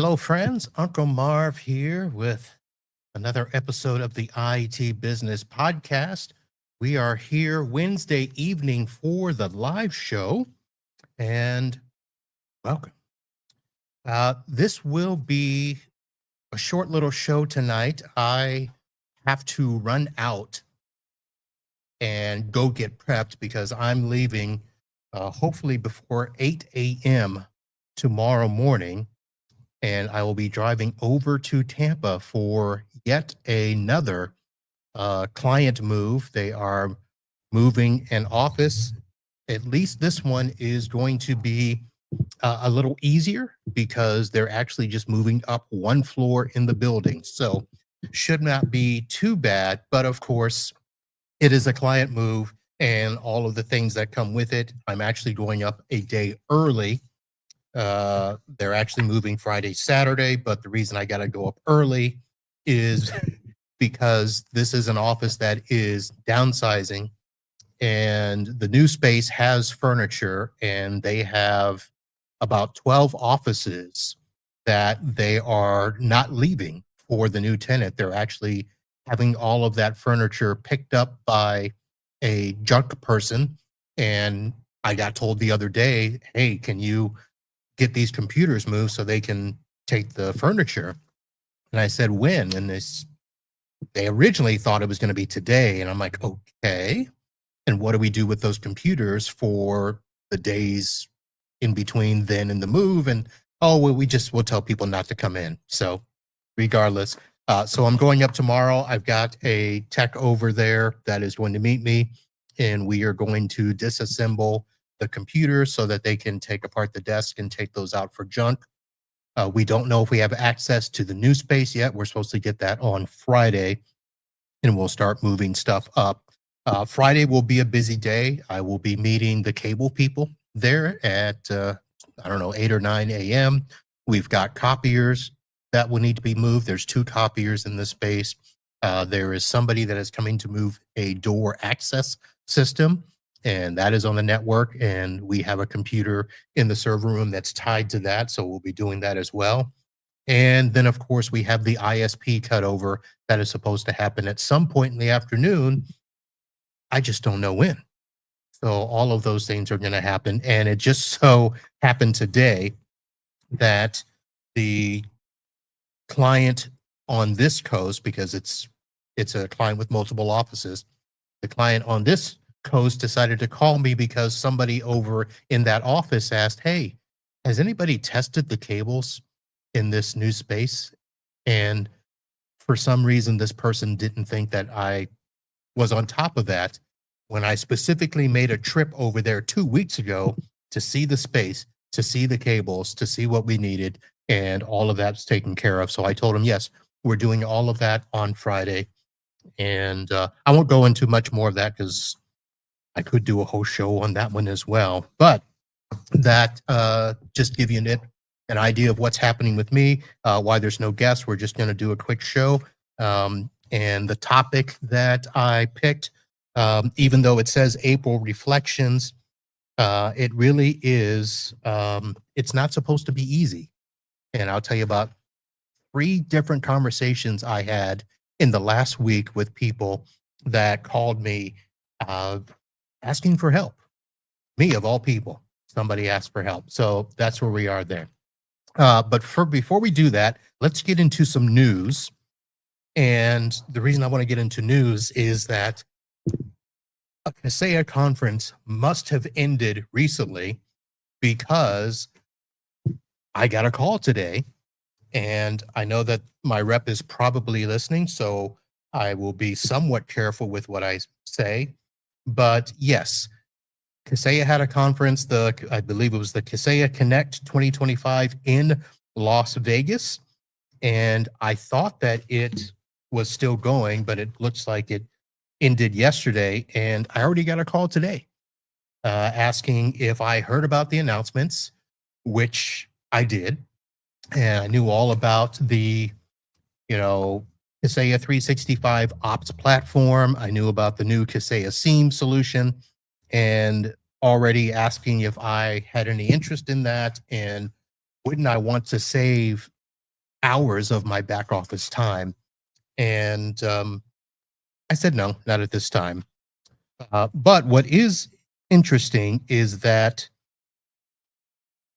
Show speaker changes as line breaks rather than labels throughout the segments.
Hello, friends. Uncle Marv here with another episode of the IT Business Podcast. We are here Wednesday evening for the live show, and welcome. This will be a short little show tonight. I have to run out and go get prepped because I'm leaving hopefully before 8 a.m. tomorrow morning. And I will be driving over to Tampa for yet another client move. They are moving an office. At least this one is going to be a little easier because they're actually just moving up one floor in the building. So should not be too bad. But of course, it is a client move and all of the things that come with it. I'm actually going up a day early. They're actually moving Friday, Saturday, but the reason I got to go up early is because this is an office that is downsizing and the new space has furniture and they have about 12 offices that they are not leaving for the new tenant. They're actually having all of that furniture picked up by a junk person. And I got told the other day, hey, can you get these computers moved so they can take the furniture? And I said, when? And they originally thought it was going to be today. And I'm like, okay. And what do we do with those computers for the days in between then and the move? And oh, well, we'll tell people not to come in. So regardless, so I'm going up tomorrow. I've got a tech over there that is going to meet me, and we are going to disassemble the computer so that they can take apart the desk and take those out for junk. We don't know if we have access to the new space yet. We're supposed to get that on Friday, and we'll start moving stuff up. Friday will be a busy day. I will be meeting the cable people there at, 8 or 9 a.m. We've got copiers that will need to be moved. There's 2 copiers in this space. There is somebody that is coming to move a door access system, and that is on the network, and we have a computer in the server room that's tied to that, so we'll be doing that as well. And then, of course, we have the ISP cutover that is supposed to happen at some point in the afternoon. I just don't know when. So all of those things are going to happen, and it just so happened today that the client on this coast, because it's a client with multiple offices, the client on this coast decided to call me because somebody over in that office asked, hey, has anybody tested the cables in this new space? And for some reason, this person didn't think that I was on top of that when I specifically made a trip over there 2 weeks ago to see the space, to see the cables, to see what we needed, and all of that's taken care of. So I told him, yes, we're doing all of that on Friday. And I won't go into much more of that because I could do a whole show on that one as well. But that just give you an idea of what's happening with me, why there's no guests. We're just going to do a quick show. And the topic that I picked, even though it says April Reflections, it really is, it's not supposed to be easy. And I'll tell you about 3 different conversations I had in the last week with people that called me asking for help. Me, of all people, somebody asked for help. So that's where we are there. But before we do that, let's get into some news. And the reason I want to get into news is that a Kaseya conference must have ended recently because I got a call today, and I know that my rep is probably listening, so I will be somewhat careful with what I say. But yes, Kaseya had a conference, I believe it was the Kaseya Connect 2025 in Las Vegas, and I thought that it was still going, but it looks like it ended yesterday, and I already got a call today asking if I heard about the announcements, which I did, and I knew all about the, Kaseya 365 Ops platform. I knew about the new Kaseya SIEM solution, and already asking if I had any interest in that, and wouldn't I want to save hours of my back office time. And I said, no, not at this time. But what is interesting is that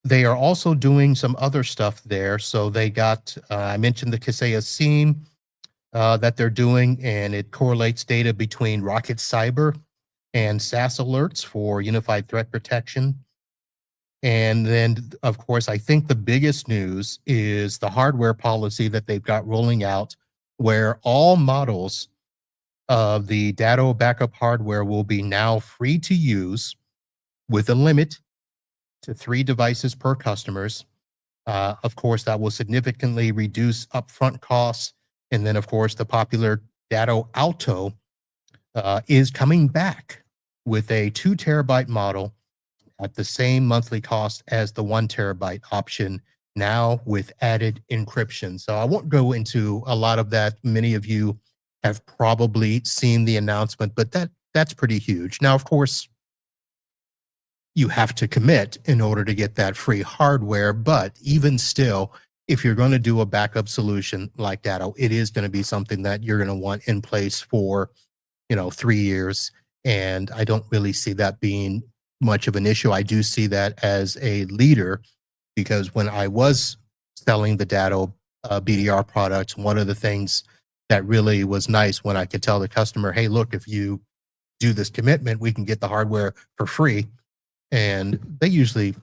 they are also doing some other stuff there. So they got, I mentioned the Kaseya SIEM that they're doing, and it correlates data between Rocket Cyber and SaaS alerts for unified threat protection. And then, of course, I think the biggest news is the hardware policy that they've got rolling out, where all models of the Datto backup hardware will be now free to use with a limit to 3 devices per customers. Of course, that will significantly reduce upfront costs. And then, of course, the popular Datto Alto is coming back with a 2 terabyte model at the same monthly cost as the 1 terabyte option, now with added encryption. So I won't go into a lot of that. Many of you have probably seen the announcement, but that's pretty huge. Now, of course, you have to commit in order to get that free hardware. But even still, if you're going to do a backup solution like Datto, it is going to be something that you're going to want in place for, 3 years. And I don't really see that being much of an issue. I do see that as a leader, because when I was selling the Datto BDR products, one of the things that really was nice when I could tell the customer, hey, look, if you do this commitment, we can get the hardware for free. And they usually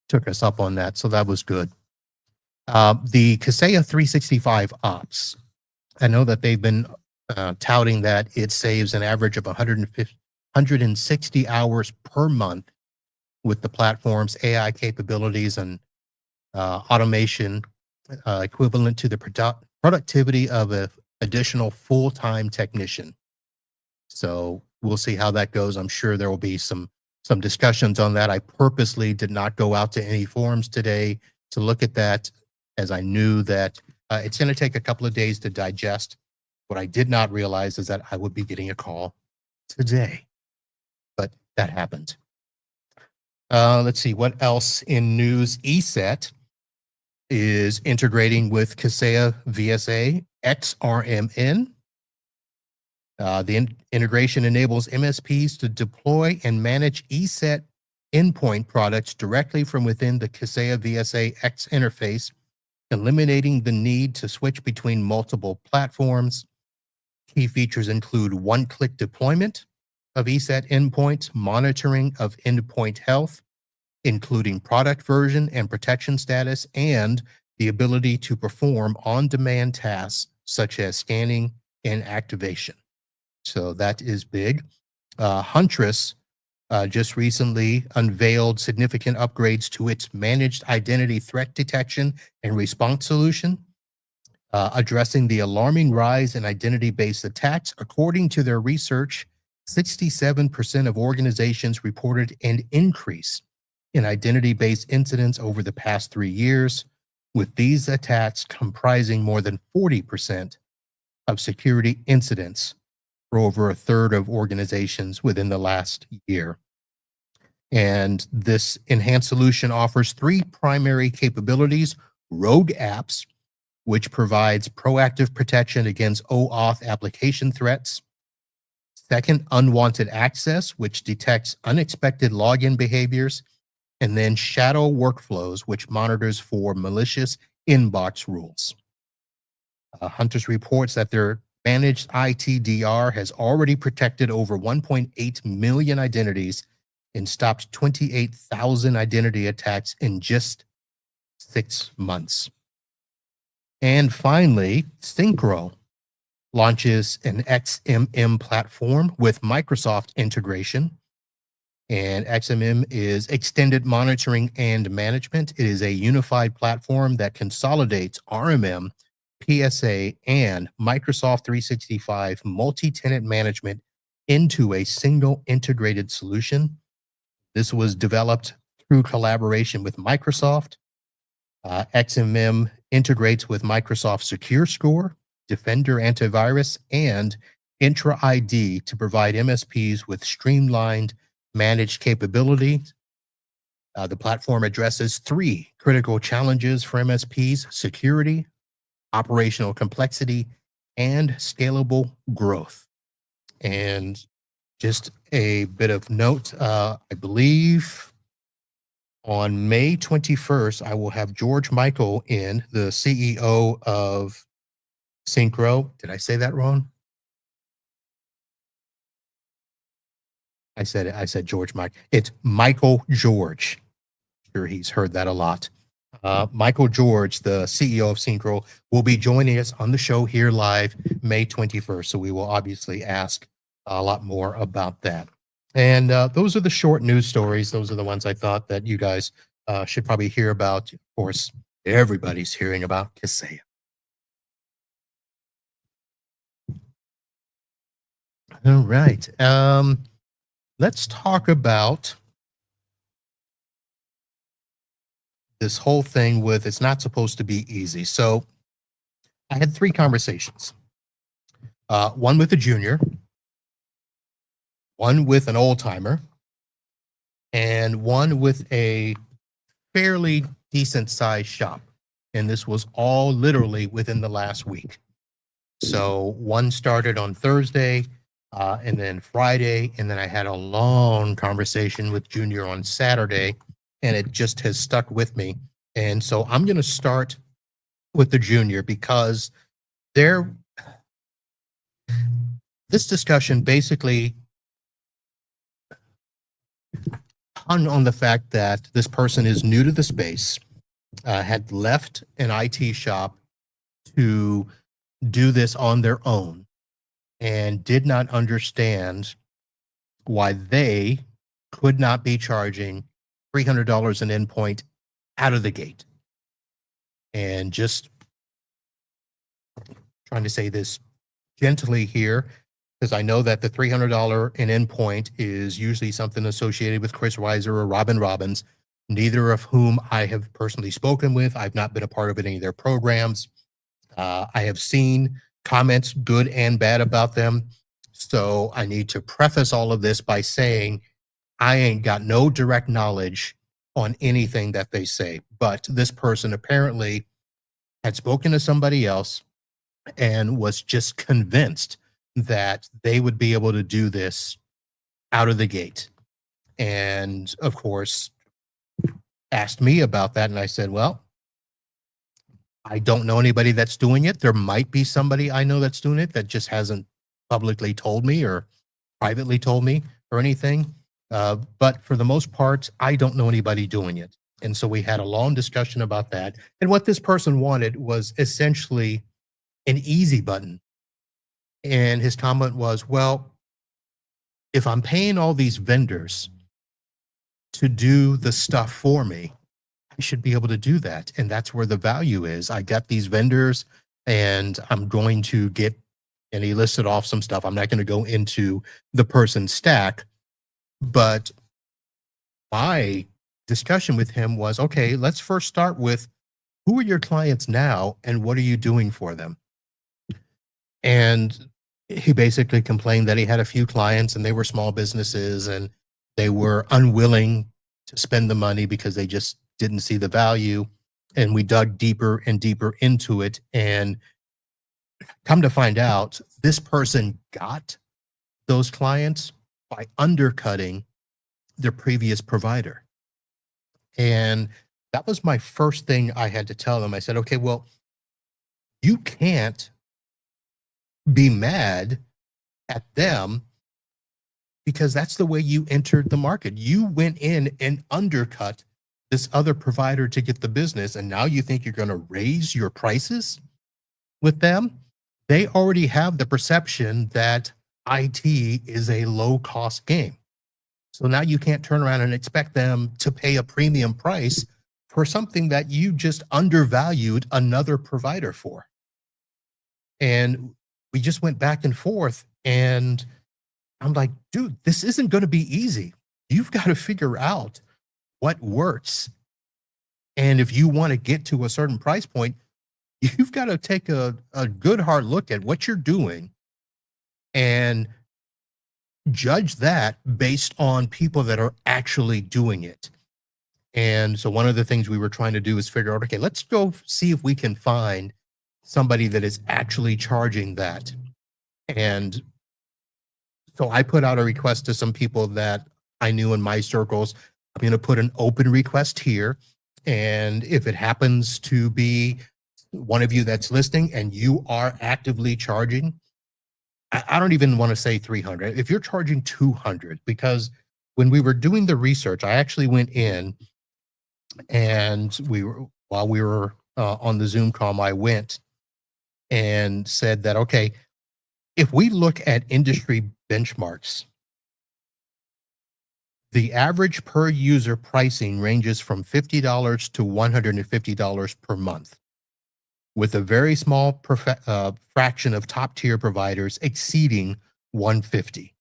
took us up on that. So that was good. The Kaseya 365 Ops, I know that they've been touting that it saves an average of 160 hours per month with the platform's AI capabilities and automation equivalent to the productivity of an additional full-time technician. So we'll see how that goes. I'm sure there will be some discussions on that. I purposely did not go out to any forums today to look at that, as I knew that it's going to take a couple of days to digest. What I did not realize is that I would be getting a call today, but that happened. Let's see what else in news. ESET is integrating with Kaseya VSA X RMN. The integration enables MSPs to deploy and manage ESET endpoint products directly from within the Kaseya VSA X interface, eliminating the need to switch between multiple platforms. Key features include one-click deployment of ESET endpoints, monitoring of endpoint health, including product version and protection status, and the ability to perform on-demand tasks such as scanning and activation. So that is big. Huntress just recently unveiled significant upgrades to its managed identity threat detection and response solution, addressing the alarming rise in identity-based attacks. According to their research, 67% of organizations reported an increase in identity-based incidents over the past 3 years, with these attacks comprising more than 40% of security incidents for over a third of organizations within the last year. And this enhanced solution offers 3 primary capabilities: rogue apps, which provides proactive protection against OAuth application threats; second, unwanted access, which detects unexpected login behaviors; and then shadow workflows, which monitors for malicious inbox rules. Huntress reports that their managed ITDR has already protected over 1.8 million identities and stopped 28,000 identity attacks in just 6 months. And finally, Syncro launches an XMM platform with Microsoft integration. And XMM is Extended Monitoring and Management. It is a unified platform that consolidates RMM, PSA, and Microsoft 365 multi-tenant management into a single integrated solution. This was developed through collaboration with Microsoft. XMM integrates with Microsoft Secure Score, Defender Antivirus, and Intra ID to provide MSPs with streamlined managed capability. The platform addresses 3 critical challenges for MSPs: security, operational complexity, and scalable growth. And just a bit of note, I believe on May 21st, I will have George Michael in, the CEO of Syncro. Did I say that wrong? I said George Mike. It's Michael George. Sure, he's heard that a lot. Michael George, the CEO of Syncro, will be joining us on the show here live May 21st. So we will obviously ask a lot more about that. And those are the short news stories. Those are the ones I thought that you guys should probably hear about. Of course, everybody's hearing about Kaseya. All right. Let's talk about this whole thing with it's not supposed to be easy. So I had 3 conversations. One with a junior, one with an old timer, and one with a fairly decent sized shop. And this was all literally within the last week. So one started on Thursday, and then Friday, and then I had a long conversation with Junior on Saturday, and it just has stuck with me. And so I'm going to start with the Junior because this discussion basically hung on the fact that this person is new to the space, had left an IT shop to do this on their own, and did not understand why they could not be charging $300 an endpoint out of the gate. And just trying to say this gently here, because I know that the $300 an endpoint is usually something associated with Chris Weiser or Robin Robbins, neither of whom I have personally spoken with. I've not been a part of any of their programs. I have seen comments, good and bad, about them. So I need to preface all of this by saying I ain't got no direct knowledge on anything that they say. But this person apparently had spoken to somebody else and was just convinced that they would be able to do this out of the gate. And of course, asked me about that. And I said, well, I don't know anybody that's doing it. There might be somebody I know that's doing it that just hasn't publicly told me or privately told me or anything. But for the most part, I don't know anybody doing it. And so we had a long discussion about that. And what this person wanted was essentially an easy button. And his comment was, well, if I'm paying all these vendors to do the stuff for me, I should be able to do that. And that's where the value is. I got these vendors and I'm going to get, and he listed off some stuff. I'm not going to go into the person's stack, but my discussion with him was, okay, let's first start with who are your clients now and what are you doing for them? And he basically complained that he had a few clients and they were small businesses and they were unwilling to spend the money because they just didn't see the value. And we dug deeper and deeper into it. And come to find out, this person got those clients by undercutting their previous provider. And that was my first thing I had to tell them. I said, okay, well, you can't be mad at them because that's the way you entered the market. You went in and undercut this other provider to get the business, and now you think you're going to raise your prices with them? They already have the perception that IT is a low-cost game. So now you can't turn around and expect them to pay a premium price for something that you just undervalued another provider for. And we just went back and forth, and I'm like, dude, this isn't going to be easy. You've got to figure out what works. And if you want to get to a certain price point, you've got to take a good hard look at what you're doing and judge that based on people that are actually doing it. And so one of the things we were trying to do is figure out, okay, let's go see if we can find somebody that is actually charging that. And so I put out a request to some people that I knew in my circles. I'm going to put an open request here. And if it happens to be one of you that's listening and you are actively charging, I don't even want to say 300. If you're charging 200, because when we were doing the research, I actually went in and while we were on the Zoom call, I went and said that, okay, if we look at industry benchmarks, the average per user pricing ranges from $50 to $150 per month, with a very small fraction of top tier providers exceeding $150.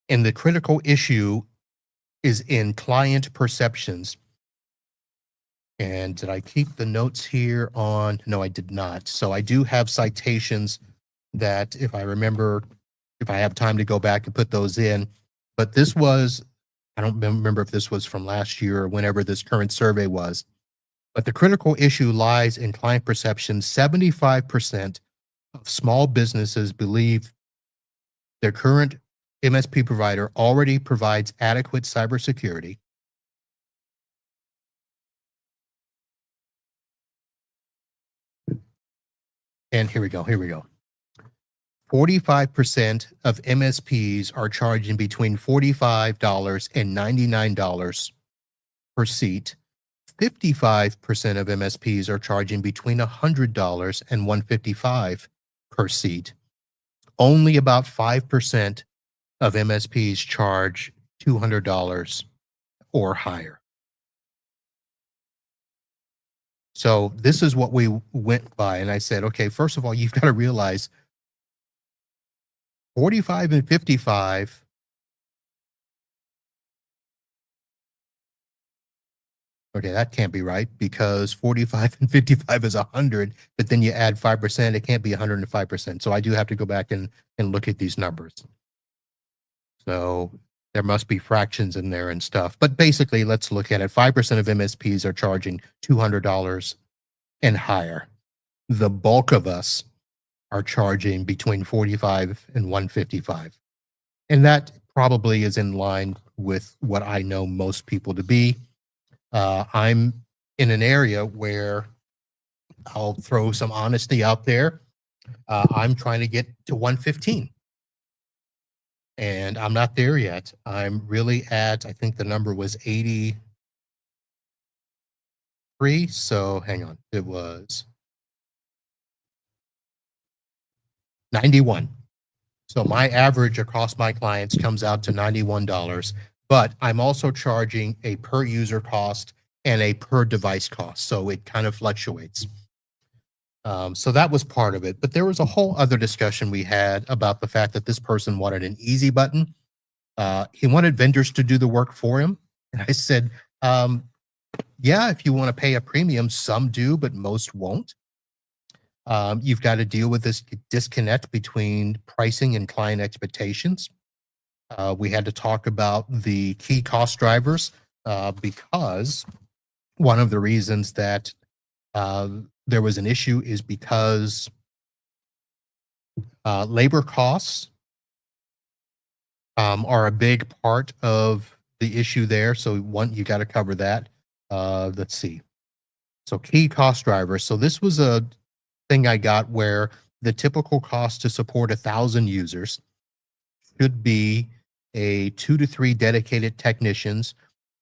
And the critical issue is in client perceptions. And did I keep the notes here on? No, I did not. So I do have citations that if I remember, if I have time to go back and put those in, but this was, I don't remember if this was from last year or whenever this current survey was, but the critical issue lies in client perception. 75% of small businesses believe their current MSP provider already provides adequate cybersecurity. And here we go. 45% of MSPs are charging between $45 and $99 per seat. 55% of MSPs are charging between $100 and $155 per seat. Only about 5% of MSPs charge $200 or higher. So this is what we went by. And I said, okay, first of all, you've got to realize 45 and 55. Okay, that can't be right because 45 and 55 is 100, but then you add 5%, it can't be 105%. So I do have to go back and look at these numbers. So there must be fractions in there and stuff. But basically, let's look at it. 5% of MSPs are charging $200 and higher. The bulk of us are charging between 45 and 155. And that probably is in line with what I know most people to be. I'm in an area where I'll throw some honesty out there. I'm trying to get to 115. And I'm not there yet. I'm really at, I think the number was 83. So hang on, it was 91. So my average across my clients comes out to $91, but I'm also charging a per user cost and a per device cost. So it kind of fluctuates. So that was part of it. But there was a whole other discussion we had about the fact that this person wanted an easy button. He wanted vendors to do the work for him. And I said, yeah, if you want to pay a premium, some do, but most won't. You've got to deal with this disconnect between pricing and client expectations. We had to talk about the key cost drivers because one of the reasons that there was an issue is because labor costs are a big part of the issue there. So one, you got to cover that. Let's see. So key cost drivers. So this was a thing I got where the typical cost to support 1,000 users should be 2 to 3 dedicated technicians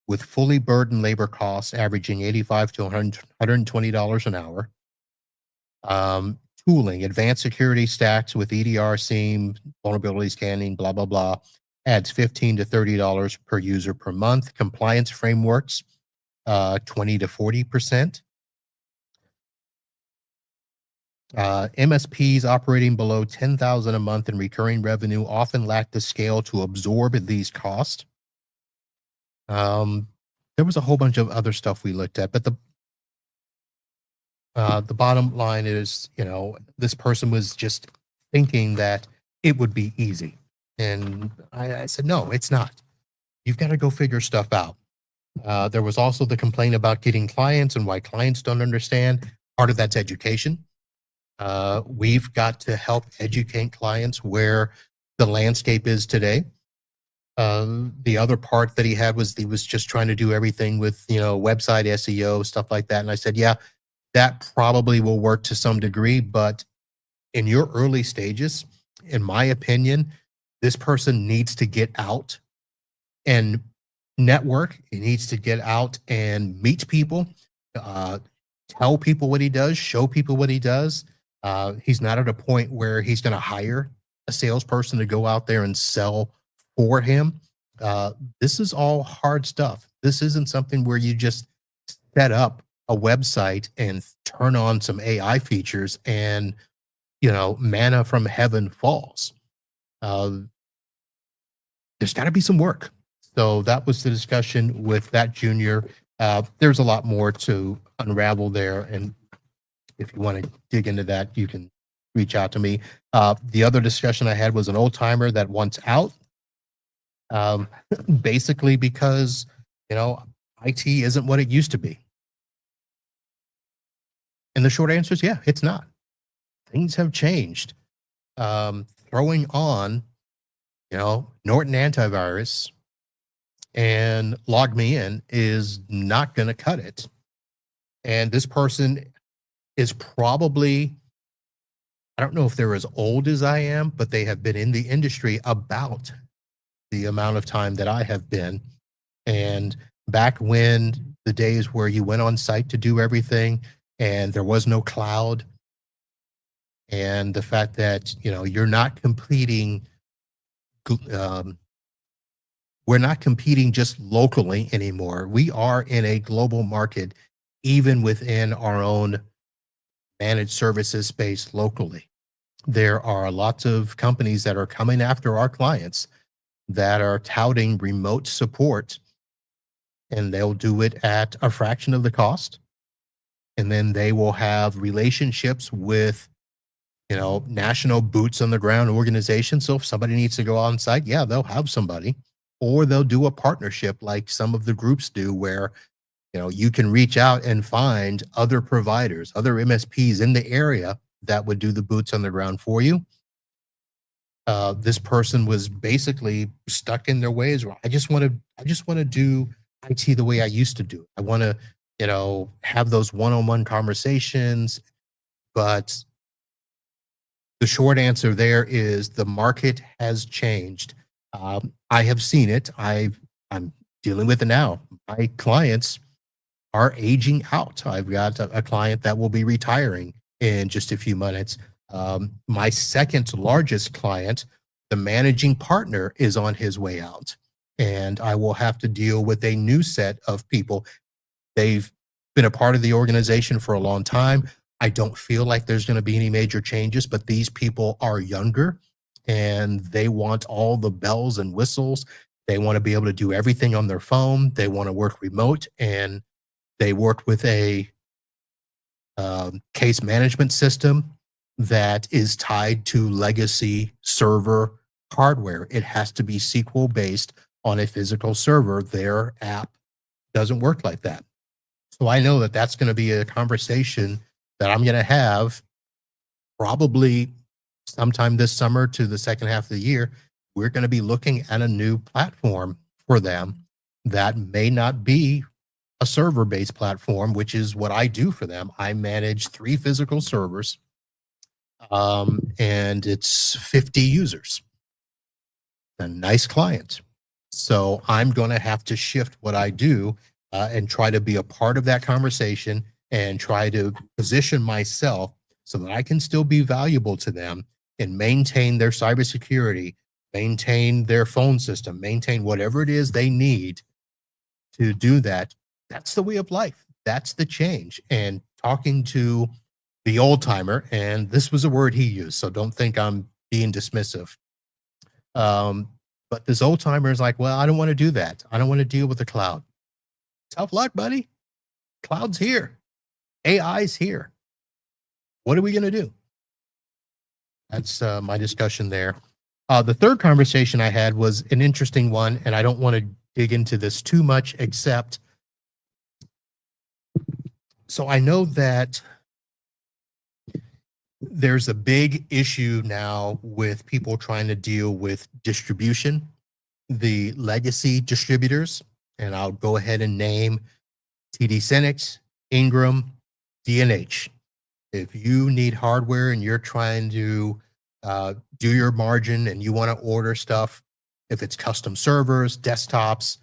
with fully burdened labor costs averaging $85 to $120 an hour. Tooling, advanced security stacks with EDR, SIEM, vulnerability scanning, blah, blah, blah, adds $15 to $30 per user per month. Compliance frameworks, 20 to 40%. MSPs operating below $10,000 a month in recurring revenue often lack the scale to absorb these costs. There was a whole bunch of other stuff we looked at, but the bottom line is, this person was just thinking that it would be easy. And I said, no, it's not. You've got to go figure stuff out. There was also the complaint about getting clients and why clients don't understand. Part of that's education. We've got to help educate clients where the landscape is today. The other part that he had was he was just trying to do everything with, website SEO, stuff like that. And I said, yeah, that probably will work to some degree, but in your early stages, in my opinion, this person needs to get out and network. He needs to get out and meet people, uh, tell people what he does, show people what he does. He's not at a point where he's going to hire a salesperson to go out there and sell for him. This is all hard stuff. This isn't something where you just set up a website and turn on some AI features and, manna from heaven falls. There's got to be some work. So that was the discussion with that junior. There's a lot more to unravel there. And if you want to dig into that, you can reach out to me. The other discussion I had was an old timer that wants out. Basically because, IT isn't what it used to be. And the short answer is, yeah, it's not. Things have changed. Throwing on, Norton antivirus and log me in is not going to cut it. And this person is probably, I don't know if they're as old as I am, but they have been in the industry about the amount of time that I have been. And back when the days where you went on site to do everything and there was no cloud, and the fact that, you're not competing, we're not competing just locally anymore. We are in a global market, even within our own managed services space locally. There are lots of companies that are coming after our clients that are touting remote support, and they'll do it at a fraction of the cost. And then they will have relationships with, national boots on the ground organizations. So if somebody needs to go on site, yeah, they'll have somebody, or they'll do a partnership like some of the groups do where, you can reach out and find other providers, other MSPs in the area that would do the boots on the ground for you. This person was basically stuck in their ways. I just want to do IT the way I used to do it. I want to, have those one-on-one conversations. But the short answer there is the market has changed. I have seen it. I'm dealing with it now. My clients are aging out. I've got a client that will be retiring in just a few minutes. My second largest client, the managing partner, is on his way out, and I will have to deal with a new set of people. They've been a part of the organization for a long time. I don't feel like there's going to be any major changes, but these people are younger and they want all the bells and whistles. They want to be able to do everything on their phone. They want to work remote, and they work with a case management system that is tied to legacy server hardware. It has to be SQL based on a physical server. Their app doesn't work like that. So I know that that's going to be a conversation that I'm going to have probably sometime this summer to the second half of the year. We're going to be looking at a new platform for them that may not be a server-based platform, which is what I do for them. I manage 3 physical servers, and it's 50 users. A nice client. So I'm going to have to shift what I do and try to be a part of that conversation and try to position myself so that I can still be valuable to them and maintain their cybersecurity, maintain their phone system, maintain whatever it is they need to do that. That's the way of life. That's the change. And talking to the old timer, and this was a word he used, so don't think I'm being dismissive. But this old timer is like, well, I don't want to do that. I don't want to deal with the cloud. Tough luck, buddy. Cloud's here. AI's here. What are we going to do? That's my discussion there. The third conversation I had was an interesting one, and I don't want to dig into this too much, except So I know that there's a big issue now with people trying to deal with distribution, the legacy distributors, and I'll go ahead and name TD Synnex, Ingram, D&H. If you need hardware and you're trying to do your margin and you want to order stuff, if it's custom servers, desktops,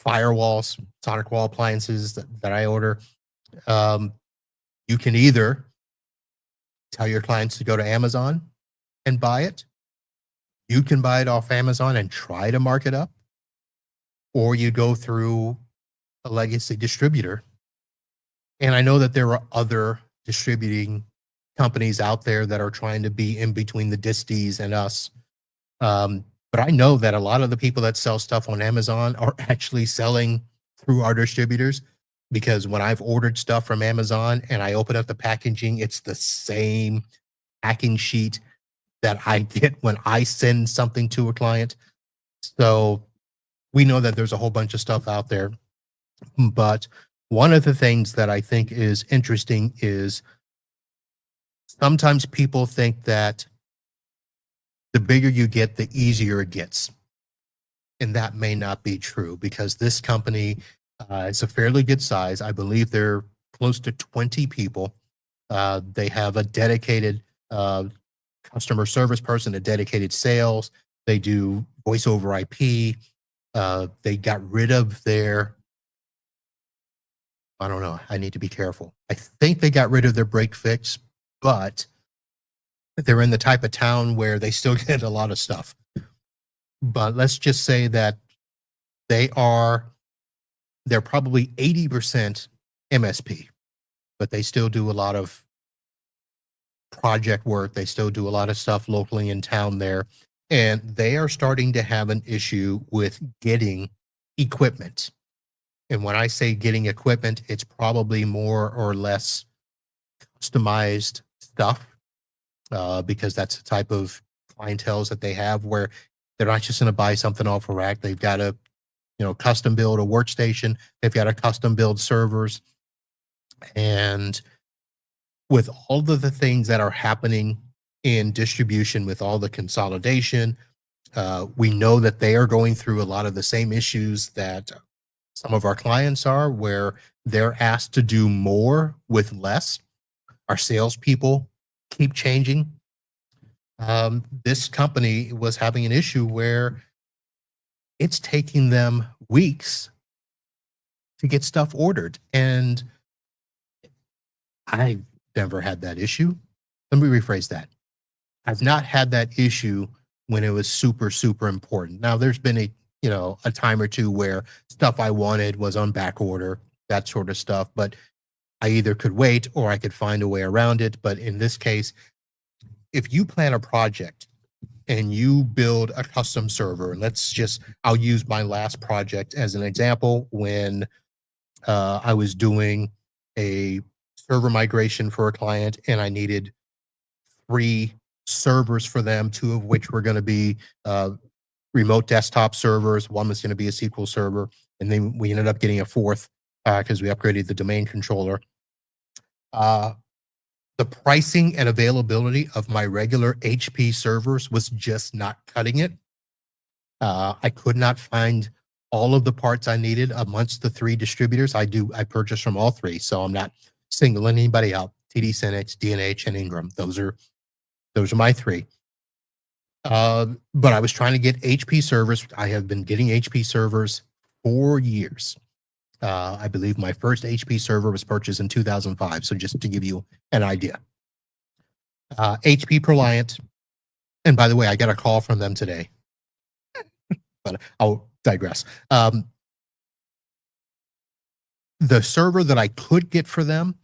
firewalls, sonic wall appliances that I order, um, you can either tell your clients to go to Amazon and buy it. You can buy it off Amazon and try to mark it up, or you go through a legacy distributor. And I know that there are other distributing companies out there that are trying to be in between the disties and us. But I know that a lot of the people that sell stuff on Amazon are actually selling through our distributors, because when I've ordered stuff from Amazon and I open up the packaging, it's the same packing sheet that I get when I send something to a client. So we know that there's a whole bunch of stuff out there. But one of the things that I think is interesting is sometimes people think that the bigger you get, the easier it gets. And that may not be true, because this company is a fairly good size. I believe they're close to 20 people. They have a dedicated customer service person, a dedicated sales. They do voice over IP. They got rid of their, I don't know, I need to be careful. I think they got rid of their break fix, but they're in the type of town where they still get a lot of stuff. But let's just say that they're probably 80% MSP, but they still do a lot of project work. They still do a lot of stuff locally in town there. And they are starting to have an issue with getting equipment. And when I say getting equipment, it's probably more or less customized stuff, because that's the type of clientele that they have, where they're not just going to buy something off a rack. They've got to, custom build a workstation. They've got to custom build servers. And with all of the things that are happening in distribution, with all the consolidation, we know that they are going through a lot of the same issues that some of our clients are, where they're asked to do more with less. Our salespeople keep changing. This company was having an issue where it's taking them weeks to get stuff ordered. And I never had that issue. Let me rephrase that. I've not had that issue when it was super, super important. Now, there's been a time or two where stuff I wanted was on back order, that sort of stuff, but I either could wait or I could find a way around it. But in this case, if you plan a project and you build a custom server, and I'll use my last project as an example. When I was doing a server migration for a client and I needed 3 servers for them, 2 of which were going to be remote desktop servers. One was going to be a SQL server. And then we ended up getting a 4th because we upgraded the domain controller. The pricing and availability of my regular HP servers was just not cutting it. I could not find all of the parts I needed amongst the 3 distributors. I purchased from all 3, so I'm not singling anybody out. TD Synnex, D&H, and Ingram. Those are my 3. But I was trying to get HP servers. I have been getting HP servers for years. I believe my first HP server was purchased in 2005. So just to give you an idea. HP Proliant. And by the way, I got a call from them today. But I'll digress. The server that I could get for them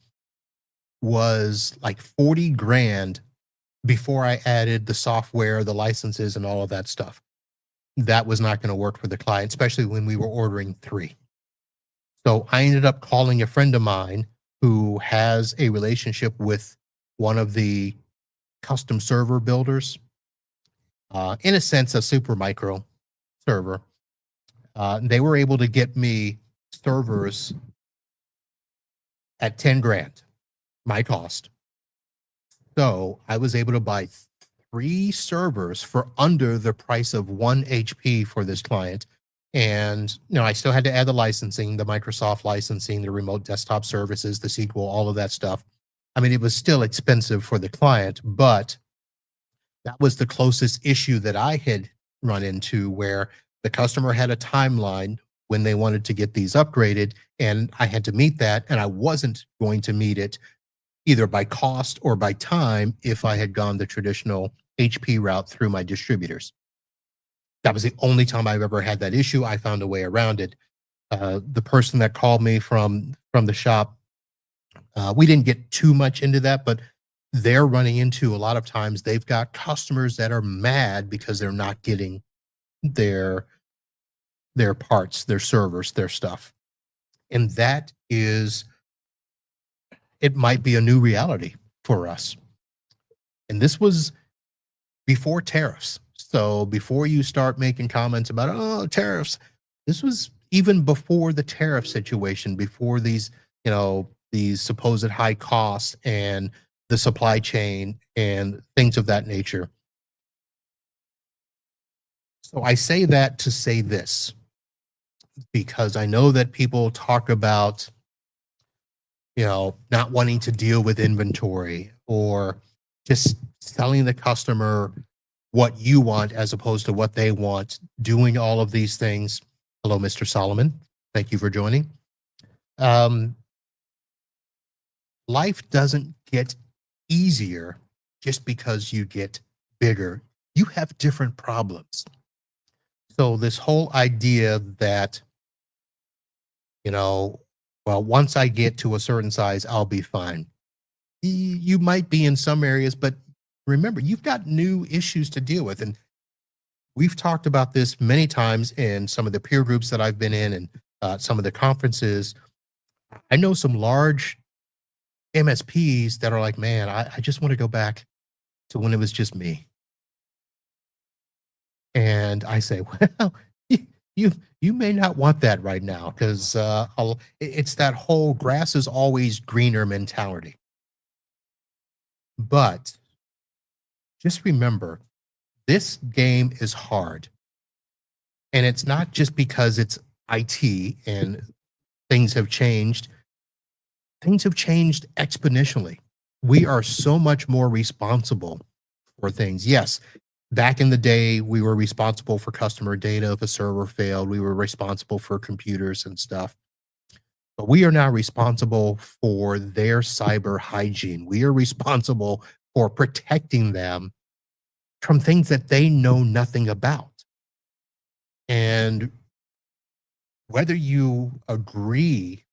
was like 40 grand before I added the software, the licenses, and all of that stuff. That was not going to work for the client, especially when we were ordering 3. So I ended up calling a friend of mine who has a relationship with one of the custom server builders, in a sense, a super micro server. They were able to get me servers at 10 grand, my cost. So I was able to buy 3 servers for under the price of 1 HP for this client. And I still had to add the licensing, the Microsoft licensing, the remote desktop services, the SQL, all of that stuff. I mean, it was still expensive for the client, but that was the closest issue that I had run into, where the customer had a timeline when they wanted to get these upgraded, and I had to meet that, and I wasn't going to meet it either by cost or by time if I had gone the traditional HP route through my distributors. That was the only time I've ever had that issue. I found a way around it. The person that called me from the shop, we didn't get too much into that, but they're running into, a lot of times they've got customers that are mad because they're not getting their parts, their servers, their stuff. And that is, it might be a new reality for us. And this was before tariffs. So before you start making comments about, oh, tariffs, this was even before the tariff situation, before these supposed high costs and the supply chain and things of that nature. So I say that to say this, because I know that people talk about, not wanting to deal with inventory, or just telling the customer what you want as opposed to what they want, doing all of these things. Hello, Mr. Solomon. Thank you for joining. Life doesn't get easier just because you get bigger. You have different problems. So this whole idea that, well, once I get to a certain size, I'll be fine. You might be in some areas, but remember, you've got new issues to deal with. And we've talked about this many times in some of the peer groups that I've been in, and some of the conferences. I know some large MSPs that are like, man, I just want to go back to when it was just me. And I say, well, you may not want that right now, because it's that whole grass is always greener mentality. But just remember, this game is hard. And it's not just because it's IT and things have changed. Things have changed exponentially. We are so much more responsible for things. Yes, back in the day, we were responsible for customer data. If a server failed, we were responsible for computers and stuff. But we are now responsible for their cyber hygiene. We are responsible for protecting them from things that they know nothing about. And whether you agree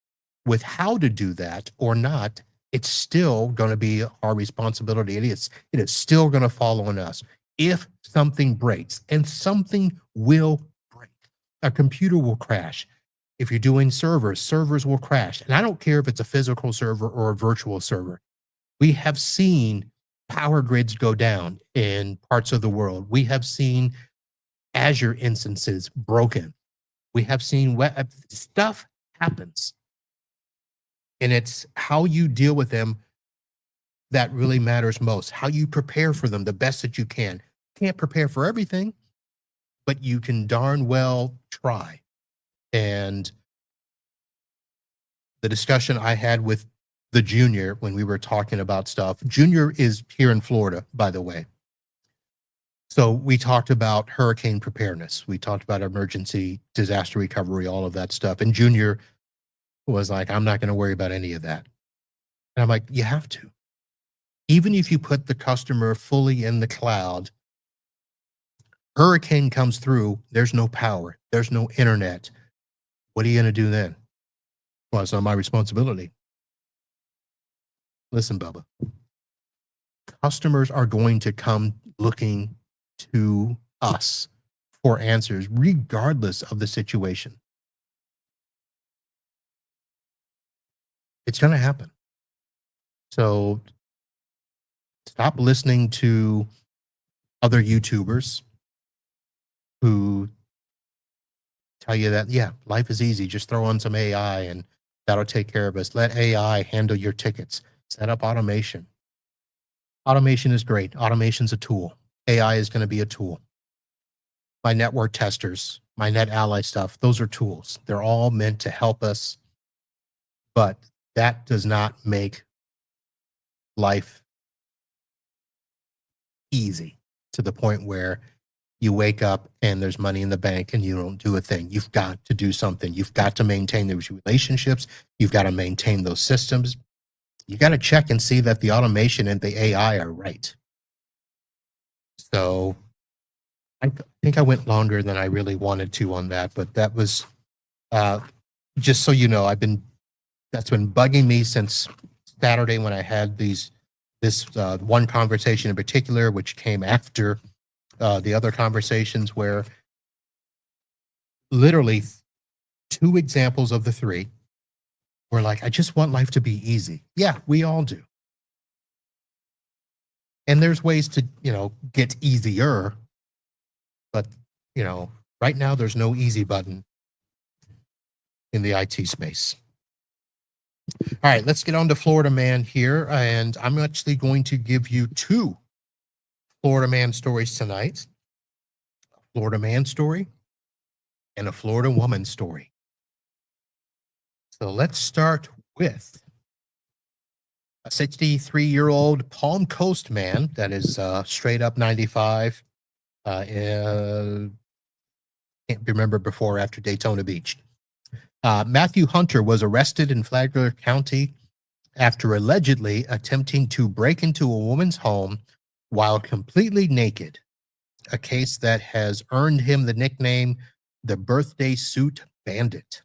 with how to do that or not, it's still going to be our responsibility. It is still going to fall on us. If something breaks, and something will break, a computer will crash. If you're doing servers will crash. And I don't care if it's a physical server or a virtual server. We have seen power grids go down in parts of the world. We have seen Azure instances broken. We have seen stuff happens. And it's how you deal with them that really matters most. How you prepare for them the best that you can. Can't prepare for everything, but you can darn well try. And the discussion I had with the junior when we were talking about stuff, Junior is here in Florida, by the way. So we talked about hurricane preparedness. We talked about emergency disaster recovery, all of that stuff. And Junior was like, I'm not going to worry about any of that. And I'm like, you have to. Even if you put the customer fully in the cloud, hurricane comes through, there's no power, there's no internet. What are you going to do then? Well, it's not my responsibility. Listen, Bubba, customers are going to come looking to us for answers, regardless of the situation. It's going to happen. So stop listening to other YouTubers who tell you that, yeah, life is easy. Just throw on some AI and That'll take care of us. Let AI handle your tickets. Set up automation. Automation is great. Automation's a tool. AI is going to be a tool. My network testers, my net ally stuff, those are tools. They're all meant to help us, but that does not make life easy to the point where you wake up and there's money in the bank and you don't do a thing. You've got to do something. You've got to maintain those relationships. You've got to maintain those systems. You got to check and see that the automation and the AI are right. So I think I went longer than I really wanted to on that, but that was just so you know, that's been bugging me since Saturday when I had this one conversation in particular, which came after the other conversations, where literally 2 examples of the 3 were like, I just want life to be easy. Yeah, we all do. And there's ways to, get easier, but, right now there's no easy button in the IT space. All right, let's get on to Florida Man here. And I'm actually going to give you 2 Florida Man stories tonight. A Florida Man story and a Florida woman story. So let's start with a 63-year-old Palm Coast man that is straight up 95. Can't remember before or after Daytona Beach. Matthew Hunter was arrested in Flagler County after allegedly attempting to break into a woman's home while completely naked, a case that has earned him the nickname the Birthday Suit Bandit.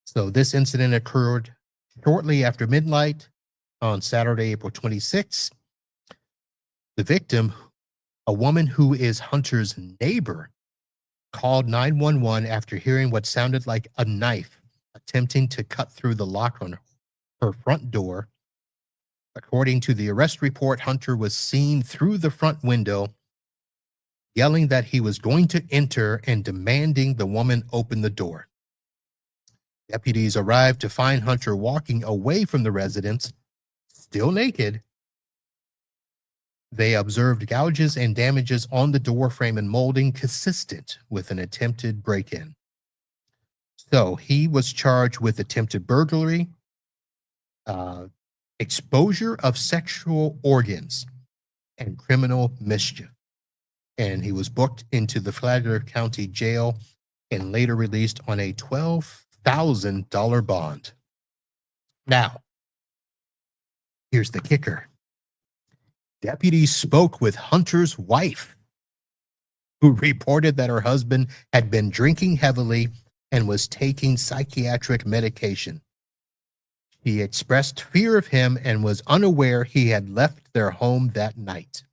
So this incident occurred shortly after midnight on Saturday, April 26th. The victim, a woman who is Hunter's neighbor, called 911 after hearing what sounded like a knife attempting to cut through the lock on her front door. According to the arrest report, Hunter was seen through the front window, yelling that he was going to enter and demanding the woman open the door. Deputies arrived to find Hunter walking away from the residence, still naked. They observed gouges and damages on the door frame and molding consistent with an attempted break-in. So he was charged with attempted burglary, exposure of sexual organs, and criminal mischief. And he was booked into the Flagler County Jail and later released on a $12,000 bond. Now, here's the kicker. Deputies spoke with Hunter's wife, who reported that her husband had been drinking heavily and was taking psychiatric medication. She expressed fear of him and was unaware he had left their home that night.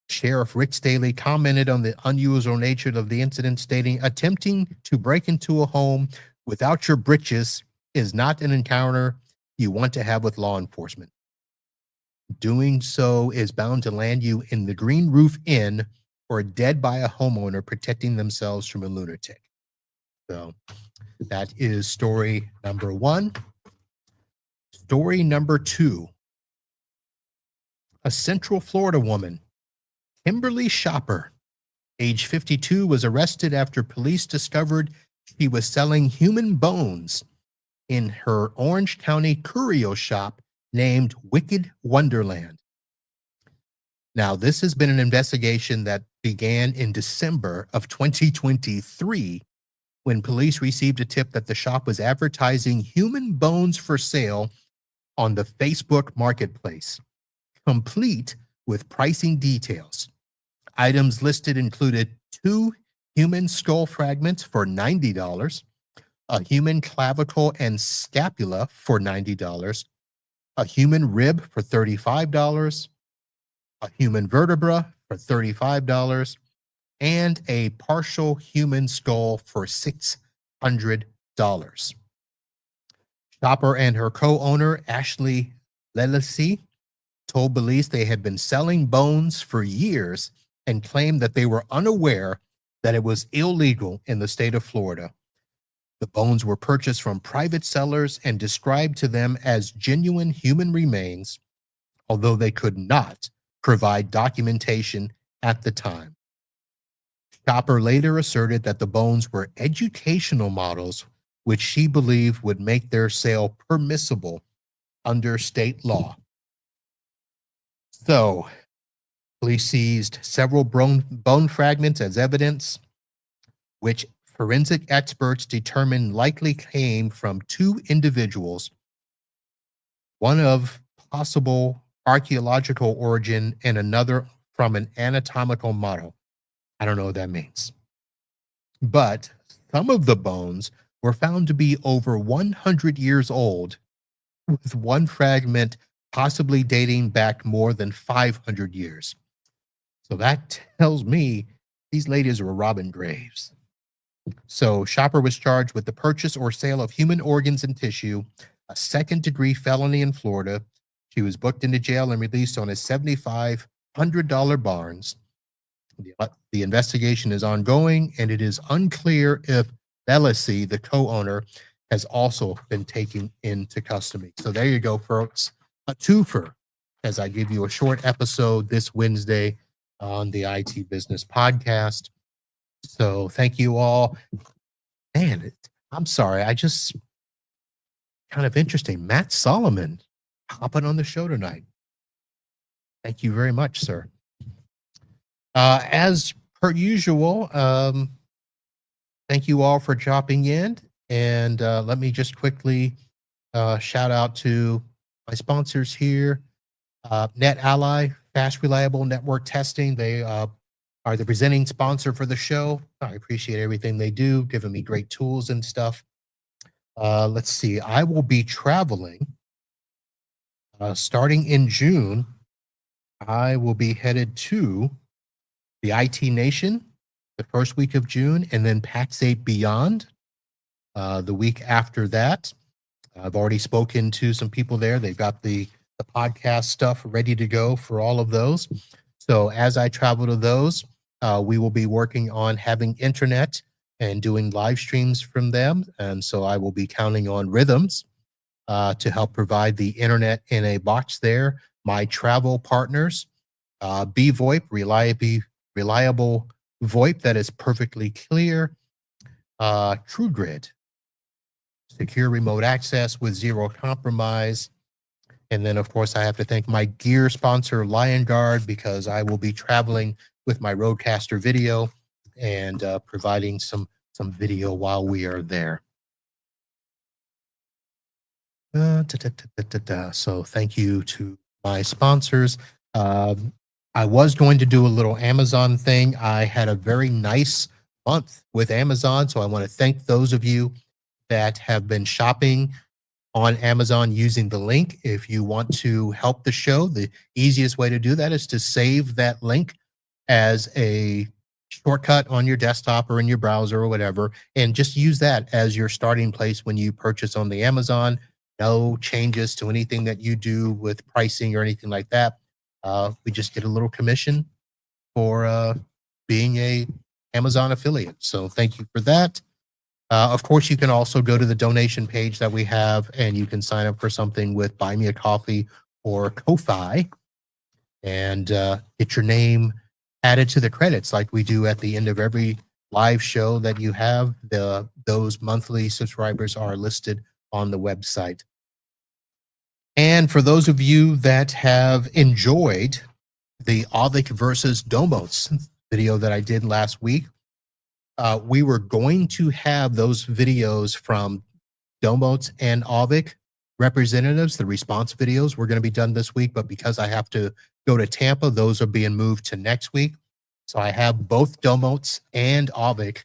Sheriff Rick Staley commented on the unusual nature of the incident, stating, "Attempting to break into a home without your britches is not an encounter you want to have with law enforcement. Doing so is bound to land you in the Green Roof Inn or dead by a homeowner protecting themselves from a lunatic." So that is story number 1. Story number 2. A Central Florida woman, Kimberly Shopper, age 52, was arrested after police discovered she was selling human bones in her Orange County curio shop named Wicked Wonderland. Now, this has been an investigation that began in December of 2023 when police received a tip that the shop was advertising human bones for sale on the Facebook Marketplace, complete with pricing details. Items listed included 2 human skull fragments for $90, a human clavicle and scapula for $90, a human rib for $35, a human vertebra for $35, and a partial human skull for $600. Shopper and her co-owner, Ashley Lelisi, told police they had been selling bones for years and claimed that they were unaware that it was illegal in the state of Florida. The bones were purchased from private sellers and described to them as genuine human remains, although they could not provide documentation at the time. Shopper later asserted that the bones were educational models, which she believed would make their sale permissible under state law. So, police seized several bone fragments as evidence, which forensic experts determined likely came from two individuals, one of possible archaeological origin and another from an anatomical model. I don't know what that means. But some of the bones were found to be over 100 years old, with one fragment possibly dating back more than 500 years. So that tells me these ladies were robbing graves. So Shopper was charged with the purchase or sale of human organs and tissue, a second-degree felony in Florida. She was booked into jail and released on a $7,500 bonds. The investigation is ongoing, and it is unclear if Velasy, the co-owner, has also been taken into custody. So there you go, folks. A twofer as I give you a short episode this Wednesday on the IT Business Podcast. So thank you all. Man, I'm sorry. I just kind of interesting. Matt Solomon hopping on the show tonight. Thank you very much, sir. As per usual, thank you all for dropping in. And let me just quickly shout out to my sponsors here. NetAlly, fast, reliable network testing. They are the presenting sponsor for the show. I appreciate everything they do, giving me great tools and stuff. Let's see. I will be traveling starting in June. I will be headed to the IT Nation the first week of June, and then PAX 8 Beyond the week after that. I've already spoken to some people there. They've got the podcast stuff ready to go for all of those. So as I travel to those, we will be working on having internet and doing live streams from them. And so I will be counting on Rhythms to help provide the internet in a box there. My travel partners, BVoIP, reliable VoIP that is perfectly clear. TrueGrid, secure remote access with zero compromise. And then, of course, I have to thank my gear sponsor, LionGuard, because I will be traveling with my Rodecaster video and providing some video while we are there. So thank you to my sponsors. I was going to do a little Amazon thing. I had a very nice month with Amazon, so I want to thank those of you that have been shopping on Amazon using the link. If you want to help the show, the easiest way to do that is to save that link as a shortcut on your desktop or in your browser or whatever, and just use that as your starting place when you purchase on the Amazon. No changes to anything that you do with pricing or anything like that. We just get a little commission for being a Amazon affiliate. So thank you for that. Of course, you can also go to the donation page that we have, and you can sign up for something with Buy Me a Coffee or Ko-Fi and get your name added to the credits like we do at the end of every live show that you have. Those monthly subscribers are listed on the website. And for those of you that have enjoyed the Avik versus Domos video that I did last week, we were going to have those videos from Domos and Avik representatives. The response videos were going to be done this week, but because I have to go to Tampa, those are being moved to next week. So I have both Domos and Avik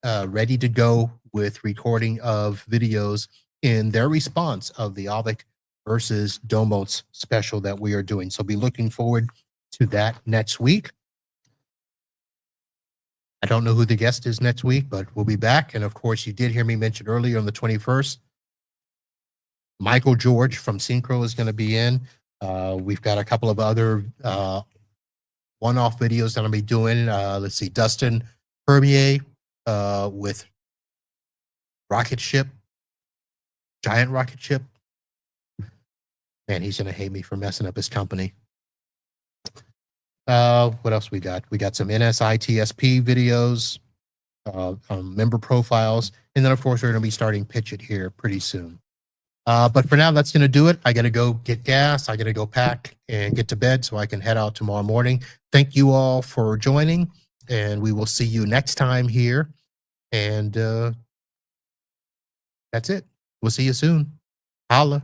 ready to go with recording of videos in their response of the Avik versus Domos special that we are doing. So be looking forward to that next week. I don't know who the guest is next week, but we'll be back. And of course, you did hear me mention earlier on the 21st, Michael George from Syncro is going to be in. We've got a couple of other one-off videos that I'll be doing. Let's see, Dustin Permier with rocket ship, giant rocket ship. Man, he's gonna hate me for messing up his company. What else we got? We got some NSITSP videos, member profiles, and then of course we're gonna be starting Pitch It here pretty soon. But for now, that's gonna do it. I gotta go get gas. I gotta go pack and get to bed so I can head out tomorrow morning. Thank you all for joining, and we will see you next time here. And that's it. We'll see you soon. Holla.